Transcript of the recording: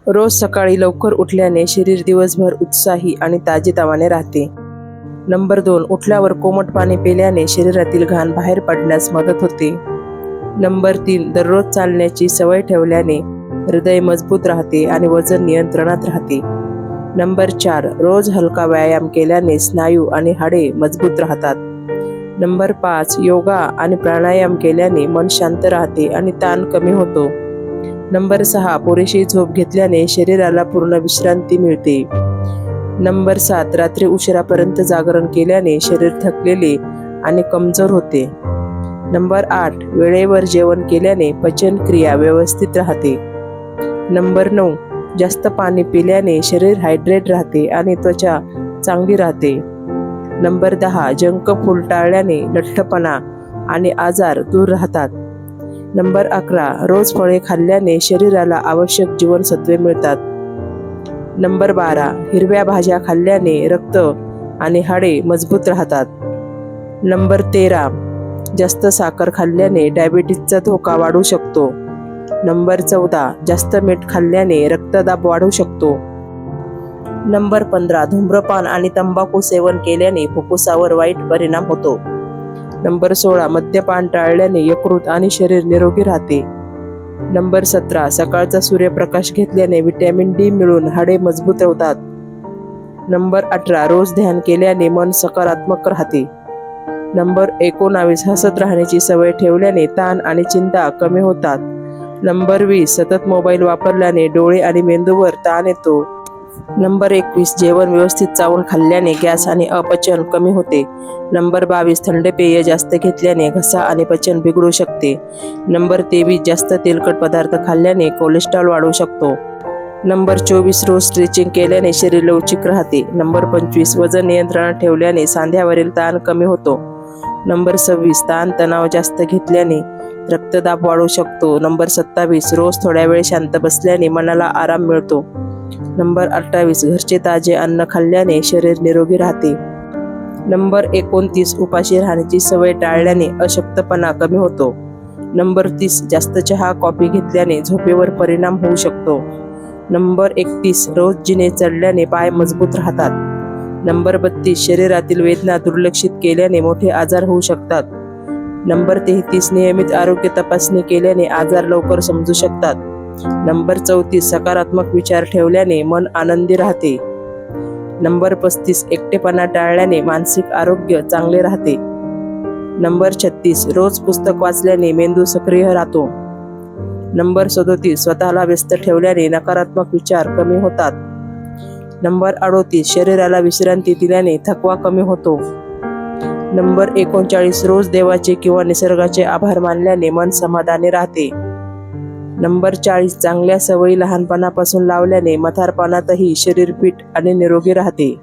रोज सकाळी लवकर उठल्याने शरीर दिवसभर उत्साही आणि ताजेतवाने राहते. नंबर 2, उठल्यावर कोमट पाणी पिल्याने शरीरातील घाण बाहेर पडण्यास मदत होते. नंबर 3, दररोज चालण्याची सवय ठेवल्याने हृदय मजबूत राहते आणि वजन नियंत्रणात राहते. नंबर 4, रोज हलका व्यायाम केल्याने स्नायू आणि हाडे मजबूत राहतात. नंबर 5, योगा आणि प्राणायाम केल्याने मन शांत राहते आणि ताण कमी होतो. नंबर 6, पुरेशी झोप घेतल्याने शरीराला पूर्ण विश्रांती मिळते. नंबर 7, रात्री उशिरापर्यंत जागरण केल्याने शरीर थकलेले आणि कमजोर होते. नंबर 8, वेळेवर जेवण केल्याने पचनक्रिया व्यवस्थित राहते. नंबर 9, जास्त पाणी पिल्याने शरीर हायड्रेट राहते आणि त्वचा चांगली राहते. नंबर 10, जंक फूड टाळल्याने लठ्ठपणा आणि आजार दूर राहतात. नंबर 11, रोज फळे खाल्ल्याने शरीराला आवश्यक जीवनसत्वे मिळतात. नंबर 12, हिरव्या भाज्या खाल्ल्याने रक्त आणि हाडे मजबूत राहतात. नंबर 13, जास्त साखर खाल्ल्याने डायबिटीसचा धोका वाढू शकतो. नंबर 14, जास्त मीठ खाल्ल्याने रक्तदाब वाढू शकतो. नंबर 15, धूम्रपान आणि तंबाखू सेवन केल्याने फुफ्फुसावर वाईट परिणाम होतो. नंबर 16, मद्यपान टाळल्याने यकृत आणि शरीर निरोगी राहते. नंबर 17, सकाळचा सूर्यप्रकाश घेतल्याने व्हिटॅमिन डी मिळून हाडे मजबूत होतात. नंबर 18, रोज ध्यान केल्याने मन सकारात्मक राहते. नंबर 19, हसत राहण्याची सवय ठेवल्याने ताण आणि चिंता कमी होतात. नंबर 20, सतत मोबाईल वापरल्याने डोळे आणि मेंदूवर ताण येतो. नंबर 21, जेवण व्यवस्थित चावून खाल्ल्याने गॅस आणि अपचन कमी होते. नंबर 22, थंड पेय जास्त घेतल्याने घसा आणि पचन बिघडू शकते. नंबर 23, जास्त तेलकट पदार्थ खाल्ल्याने कोलेस्ट्रॉल वाढू शकतो. नंबर 24, रोज स्ट्रेचिंग केल्याने शरीर लवचिक राहते. नंबर 25, वजन नियंत्रणात ठेवल्याने सांध्यावरील ताण कमी होतो. नंबर 26, ताण तणाव जास्त घेतल्याने रक्तदाब वाढू शकतो. नंबर 27, रोज थोड्या वेळ शांत बसल्याने मनाला आराम मिळतो. नंबर 28, घरचे ताजे अन्न खाल्ल्याने शरीर निरोगी राहते. नंबर 29, उपाशी राहण्याची सवय टाळल्याने अशक्तपणा कमी होतो. नंबर 30, जास्त चहा कॉफी घेतल्याने झोपेवर परिणाम होऊ शकतो. नंबर 31, रोज जिने चढल्याने पाय मजबूत राहतात. नंबर 32, शरीरातील वेदना दुर्लक्षित केल्याने मोठे आजार होऊ शकतात. नंबर 33, नियमित आरोग्य तपासणी केल्याने आजार लवकर समजू शकतात. नंबर 34, सकारात्मक विचार ठेवल्याने मन आनंदी राहते. नंबर 35, एकटेपणा टाळल्याने मानसिक आरोग्य चांगले राहते. नंबर 36, रोज पुस्तक वाचल्याने मेंदू सक्रिय राहतो. नंबर 37, स्वतःला व्यस्त ठेवल्याने नकारात्मक विचार कमी होतात. नंबर 38, शरीराला विश्रांती दिल्याने थकवा कमी होतो. नंबर 39, रोज देवाचे किंवा निसर्गाचे आभार मानल्याने मन समाधानी राहते. नंबर 40, चांगल्या सवयी लहानपणापासून लावल्याने म्हातारपणातही शरीर फिट आणि निरोगी राहते.